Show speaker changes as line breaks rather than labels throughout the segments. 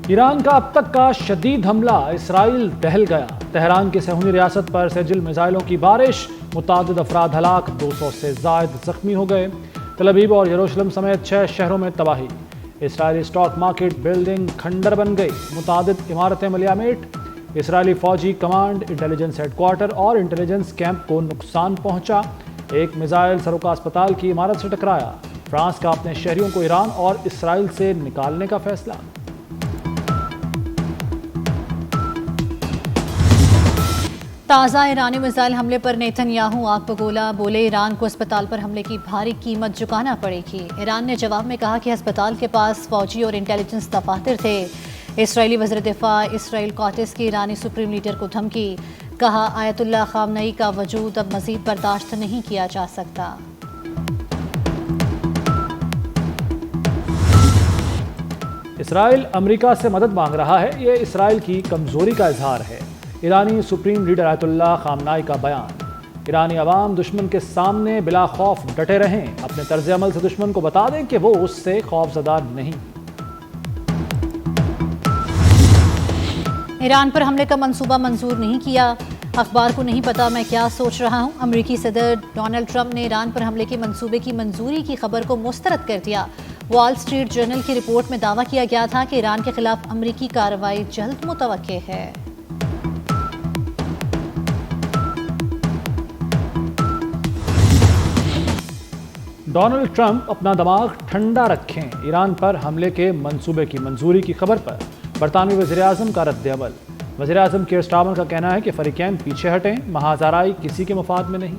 ایران کا اب تک کا شدید حملہ، اسرائیل دہل گیا۔ تہران کی صہیونی ریاست پر سجل میزائلوں کی بارش، متعدد افراد ہلاک، 200 سے زائد زخمی ہو گئے۔ تل ابیب اور یروشلم سمیت 6 شہروں میں تباہی۔ اسرائیلی اسٹاک مارکیٹ بلڈنگ کھنڈر بن گئی، متعدد عمارتیں ملیامیٹ۔ اسرائیلی فوجی کمانڈ، انٹیلیجنس ہیڈ کوارٹر اور انٹیلیجنس کیمپ کو نقصان پہنچا۔ ایک میزائل سروکا اسپتال کی عمارت سے ٹکرایا۔ فرانس کا اپنے شہریوں کو ایران اور اسرائیل سے نکالنے کا فیصلہ۔
تازہ ایرانی میزائل حملے پر نیتن یاہو آگ بگولا، بولے ایران کو اسپتال پر حملے کی بھاری قیمت چکانا پڑے گی۔ ایران نے جواب میں کہا کہ اسپتال کے پاس فوجی اور انٹیلیجنس دفاتر تھے۔ اسرائیلی وزیر دفاع اسرائیل قاٹس کی ایرانی سپریم لیڈر کو دھمکی، کہا آیت اللہ خامنئی کا وجود اب مزید برداشت نہیں کیا جا سکتا۔
اسرائیل امریکہ سے مدد مانگ رہا ہے، یہ اسرائیل کی کمزوری کا اظہار ہے۔ ایرانی سپریم لیڈر آیت اللہ خامنئی کا بیان۔ ایرانی عوام دشمن کے سامنے بلا خوف ڈٹے رہیں، اپنے طرز عمل سے دشمن کو بتا دیں کہ وہ اس سے خوف زدہ نہیں۔
ایران پر حملے کا منصوبہ منظور نہیں کیا، اخبار کو نہیں پتا میں کیا سوچ رہا ہوں۔ امریکی صدر ڈونلڈ ٹرمپ نے ایران پر حملے کے منصوبے کی منظوری کی خبر کو مسترد کر دیا۔ وال سٹریٹ جرنل کی رپورٹ میں دعویٰ کیا گیا تھا کہ ایران کے خلاف امریکی کارروائی جلد متوقع ہے۔
ڈونلڈ ٹرمپ اپنا دماغ ٹھنڈا رکھیں، ایران پر حملے کے منصوبے کی منظوری کی خبر پر برطانوی وزیراعظم کا رد عمل۔ وزیراعظم کیئر سٹارمر کا کہنا ہے کہ فریقین پیچھے ہٹیں، محاذ آرائی کسی کے مفاد میں نہیں۔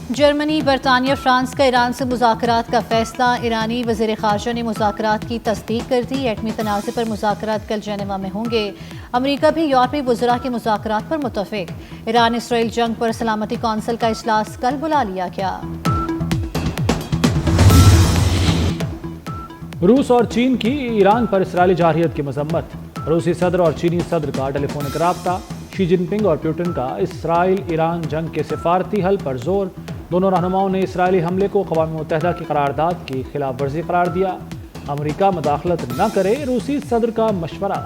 جرمنی، برطانیہ، فرانس کا ایران سے مذاکرات کا فیصلہ۔ ایرانی وزیر خارجہ نے مذاکرات کی تصدیق کر دی۔ ایٹمی تنازع پر مذاکرات کل جنیوا میں ہوں گے۔ امریکہ بھی یورپی وزراء کے مذاکرات پر متفق۔ ایران اسرائیل جنگ پر سلامتی کونسل کا اجلاس کل بلا لیا گیا۔
روس اور چین کی ایران پر اسرائیلی جارحیت کی مذمت۔ روسی صدر اور چینی صدر کا ٹیلی فونک رابطہ۔ شی جن پنگ اور پیوٹن کا اسرائیل ایران جنگ کے سفارتی حل پر زور۔ دونوں رہنماؤں نے اسرائیلی حملے کو اقوام متحدہ کی قرارداد کی خلاف ورزی قرار دیا۔ امریکہ مداخلت نہ کرے، روسی صدر کا مشورہ۔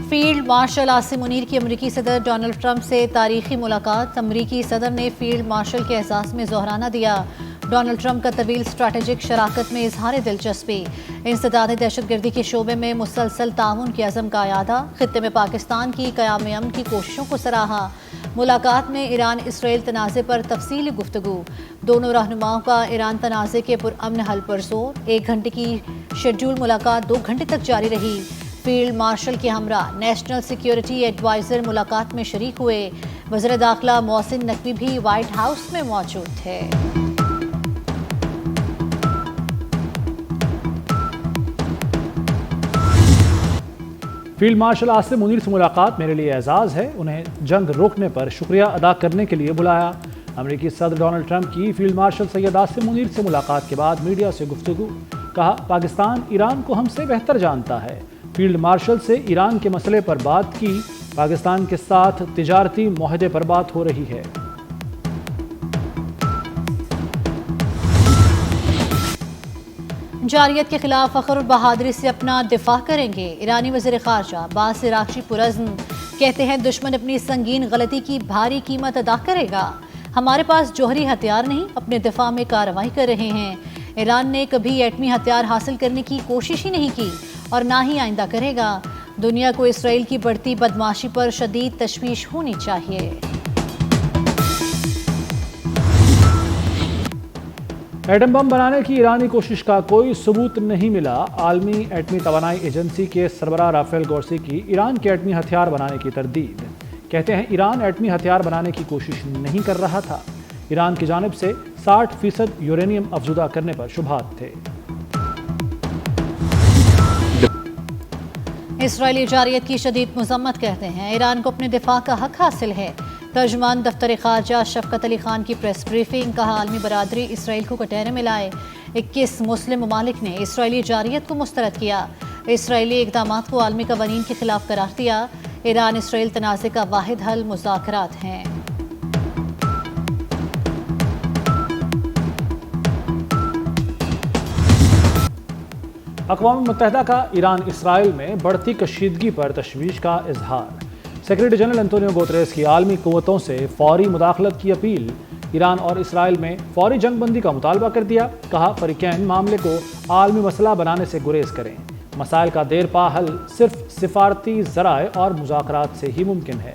فیلڈ مارشل عاصم منیر کی امریکی صدر ڈونلڈ ٹرمپ سے تاریخی ملاقات۔ امریکی صدر نے فیلڈ مارشل کے احساس میں ظہرانہ دیا۔ ڈونلڈ ٹرمپ کا طویل اسٹریٹجک شراکت میں اظہار دلچسپی۔ انسداد دہشت گردی کے شعبے میں مسلسل تعاون کے عزم کا اعادہ۔ خطے میں پاکستان کی قیام امن کی کوششوں کو سراہا۔ ملاقات میں ایران اسرائیل تنازع پر تفصیلی گفتگو۔ دونوں رہنماؤں کا ایران تنازع کے پرامن حل پر زور۔ 1 گھنٹے کی شیڈول ملاقات 2 گھنٹے تک جاری رہی۔ فیلڈ مارشل کے ہمراہ نیشنل سیکیورٹی ایڈوائزر ملاقات میں شریک ہوئے۔ وزیر داخلہ محسن نقوی بھی وائٹ ہاؤس میں موجود تھے۔
فیلڈ مارشل عاصم منیر سے ملاقات میرے لیے اعزاز ہے، انہیں جنگ روکنے پر شکریہ ادا کرنے کے لیے بلایا۔ امریکی صدر ڈونلڈ ٹرمپ کی فیلڈ مارشل سید عاصم منیر سے ملاقات کے بعد میڈیا سے گفتگو۔ کہا پاکستان ایران کو ہم سے بہتر جانتا ہے۔ فیلڈ مارشل سے ایران کے مسئلے پر بات کی۔ پاکستان کے ساتھ تجارتی معاہدے پر بات ہو رہی ہے۔
جارحیت کے خلاف فخر اور بہادری سے اپنا دفاع کریں گے۔ ایرانی وزیر خارجہ عباس عراقچی پرعزم کہتے ہیں دشمن اپنی سنگین غلطی کی بھاری قیمت ادا کرے گا۔ ہمارے پاس جوہری ہتھیار نہیں، اپنے دفاع میں کارروائی کر رہے ہیں۔ ایران نے کبھی ایٹمی ہتھیار حاصل کرنے کی کوشش ہی نہیں کی اور نہ ہی آئندہ کرے گا۔ دنیا کو اسرائیل کی بڑھتی بدمعاشی پر شدید تشویش ہونی چاہیے۔
ایٹم بم بنانے کی ایرانی کوشش کا کوئی ثبوت نہیں ملا۔ عالمی ایٹمی توانائی ایجنسی کے سربراہ رافیل گروسی کی ایران کے ایٹمی ہتھیار بنانے کی تردید۔ کہتے ہیں ایران ایٹمی ہتھیار بنانے کی کوشش نہیں کر رہا تھا۔ ایران کی جانب سے 60% یورینیم افزودہ کرنے پر شبہات تھے۔
اسرائیلی جارحیت کی شدید مذمت کرتے ہیں ایران کو اپنے دفاع کا حق حاصل ہے۔ ترجمان دفتر خارجہ شفقت علی خان کی پریس بریفنگ، کہا عالمی برادری اسرائیل کو کٹہرے میں لائے۔ 21 مسلم ممالک نے اسرائیلی جارحیت کو مسترد کیا۔ اسرائیلی اقدامات کو عالمی قوانین کے خلاف قرار دیا۔ ایران اسرائیل تنازع کا واحد حل مذاکرات ہیں۔
اقوام متحدہ کا ایران اسرائیل میں بڑھتی کشیدگی پر تشویش کا اظہار۔ سیکریٹری جنرل انتونیو گوتریس کی عالمی قوتوں سے فوری مداخلت کی اپیل۔ ایران اور اسرائیل میں فوری جنگ بندی کا مطالبہ کر دیا، کہا فریقین معاملے کو عالمی مسئلہ بنانے سے گریز کریں، مسائل کا دیر پا حل صرف سفارتی ذرائع اور مذاکرات سے ہی ممکن ہے۔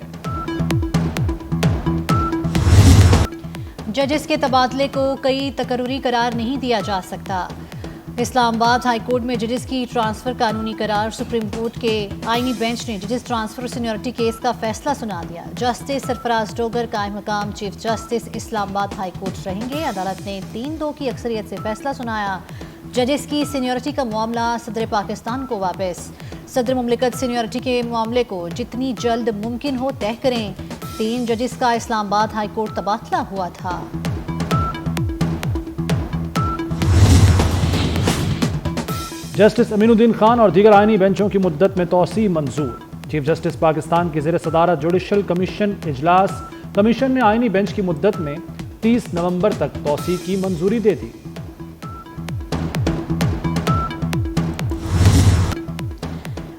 ججز کے تبادلے کو کئی تکرری قرار نہیں دیا جا سکتا۔ اسلام آباد ہائی کورٹ میں ججز کی ٹرانسفر قانونی قرار۔ سپریم کورٹ کے آئینی بینچ نے ججز ٹرانسفر سینیورٹی کیس کا فیصلہ سنا دیا۔ جسٹس سرفراز ڈوگر قائم مقام چیف جسٹس اسلام آباد ہائی کورٹ رہیں گے۔ عدالت نے 3-2 کی اکثریت سے فیصلہ سنایا۔ ججز کی سینیورٹی کا معاملہ صدر پاکستان کو واپس۔ صدر مملکت سینیورٹی کے معاملے کو جتنی جلد ممکن ہو طے کریں۔ 3 ججز کا اسلام آباد ہائی کورٹ تبادلہ ہوا تھا۔
جسٹس امین الدین خان اور دیگر آئینی بینچوں کی مدت میں توسیع منظور۔ چیف جسٹس پاکستان کی زیر صدارت جوڈیشل کمیشن اجلاس۔ کمیشن نے آئینی بینچ کی مدت میں 30 نومبر تک توسیع کی منظوری دے دی۔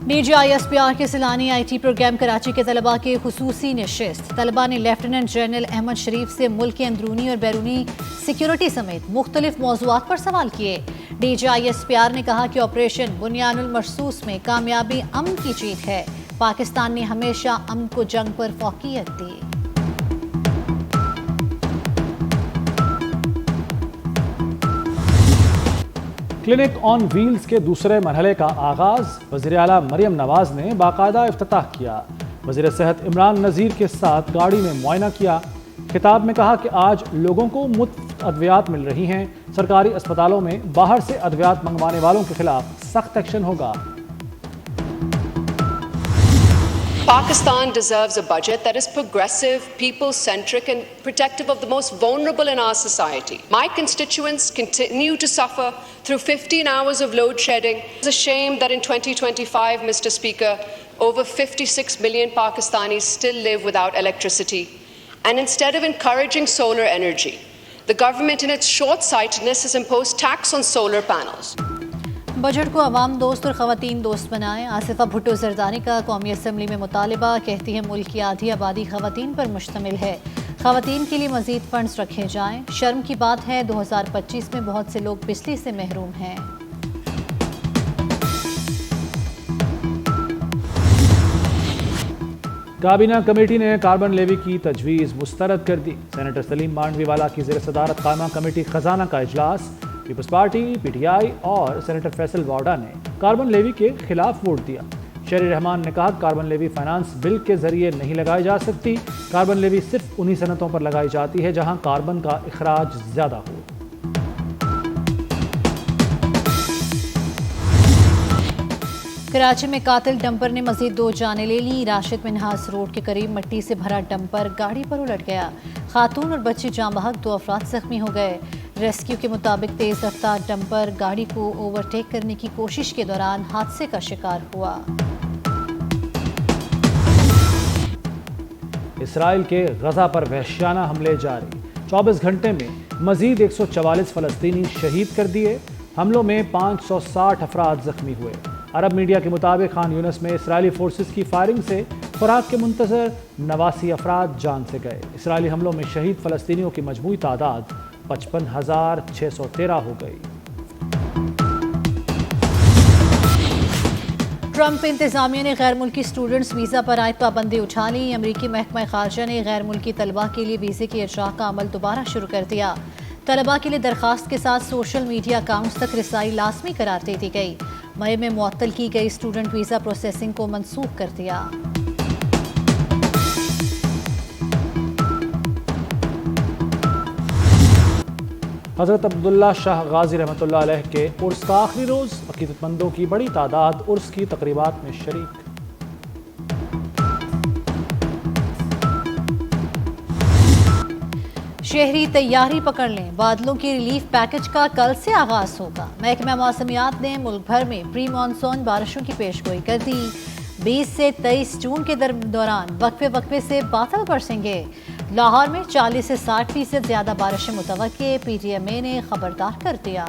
DGISPR کے سیلانی IT پروگرام کراچی کے طلباء کے خصوصی نشست۔ طلباء نے لیفٹیننٹ جنرل احمد شریف سے ملک کے اندرونی اور بیرونی سیکیورٹی سمیت مختلف موضوعات پر سوال کیے۔ DGISPR نے کہا کہ آپریشن بنیان المرصوص میں کامیابی امن کی جیت ہے۔ پاکستان نے ہمیشہ امن کو جنگ پر فوقیت دی۔
کلینک آن ویلز کے دوسرے مرحلے کا آغاز۔ وزیر اعلیٰ مریم نواز نے باقاعدہ افتتاح کیا۔ وزیر صحت عمران نذیر کے ساتھ گاڑی میں معائنہ کیا۔ خطاب میں کہا کہ آج لوگوں کو مفت ادویات مل رہی ہیں۔ سرکاری اسپتالوں میں باہر سے ادویات منگوانے والوں کے خلاف سخت ایکشن ہوگا۔
Pakistan deserves a budget that is progressive, people-centric and protective of the most vulnerable in our society. My constituents continue to suffer through 15 hours of load shedding. It's a shame that in 2025, Mr. Speaker, over 56 million Pakistanis still live without electricity. And instead of encouraging solar energy, the government in its short-sightedness has imposed tax on solar panels.
Budget کو عوام دوست اور خواتین دوست بنائیں۔ آصفہ بھٹو زردانی کا قومی assembly میں مطالبہ۔ کہتی ہے ملک کی آدھی آبادی خواتین پر مشتمل ہے، خواتین کے لیے مزید فنڈز رکھے جائیں۔ شرم کی بات ہے 2025 میں بہت سے لوگ بجلی سے محروم ہیں۔
کابینہ کمیٹی نے کاربن لیوی کی تجویز مسترد کر دی۔ سینیٹر سلیم مانڈوی والا کی زیر صدارت قائمہ کمیٹی خزانہ کا اجلاس۔ پیپلز پارٹی، PTI اور سینیٹر فیصل واڈا نے کاربن لیوی کے خلاف ووٹ دیا۔ شہری رحمان نے کہا کہ کاربن لیوی فائنانس بل کے ذریعے نہیں لگائی جا سکتی۔ کاربن لیوی صرف انہی صنعتوں پر لگائی جاتی ہے جہاں کاربن کا اخراج زیادہ ہو۔
کراچی میں قاتل ڈمپر نے مزید 2 جانیں لے لی۔ راشد منہاس روڈ کے قریب مٹی سے بھرا ڈمپر گاڑی پر الٹ گیا۔ خاتون اور بچی جاں بحق، 2 افراد زخمی ہو گئے۔ ریسکیو کے مطابق تیز رفتار ڈمپر گاڑی کو اوورٹیک کرنے کی کوشش کے دوران حادثے کا شکار ہوا۔
اسرائیل کے غزہ پر وحشیانہ حملے جاری۔ 24 گھنٹے میں مزید 144 فلسطینی شہید کر دیے۔ حملوں میں 560 افراد زخمی ہوئے۔ عرب میڈیا کے مطابق خان یونس میں اسرائیلی فورسز کی فائرنگ سے خوراک کے منتظر 89 افراد جان سے گئے۔ اسرائیلی حملوں میں شہید فلسطینیوں کی مجموعی تعداد 55,613 ہو گئی۔
ٹرمپ انتظامیہ نے غیر ملکی اسٹوڈنٹس ویزا پر عائد پابندی اٹھا لی۔ امریکی محکمہ خارجہ نے غیر ملکی طلباء کے لیے ویزے کی اجراء کا عمل دوبارہ شروع کر دیا۔ طلباء کے لیے درخواست کے ساتھ سوشل میڈیا اکاؤنٹس تک رسائی لازمی قرار دے دی گئی۔ مئی میں معطل کی گئی اسٹوڈنٹ ویزا پروسیسنگ کو منسوخ کر دیا۔
حضرت عبداللہ شاہ غازی رحمۃ اللہ علیہ کے عرس کا آخری روز، عقیدت مندوں کی بڑی تعداد عرس کی تقریبات میں شریک۔
شہری تیاری پکڑ لیں، بادلوں کی ریلیف پیکج کا کل سے آغاز ہوگا۔ محکمہ موسمیات نے ملک بھر میں پری مانسون بارشوں کی پیشگوئی کر دی۔ 20 سے 23 جون کے دوران وقفے سے بادل برسیں گے۔ لاہور میں 40 سے 60% زیادہ بارشیں متوقع، PTMA نے خبردار کر دیا۔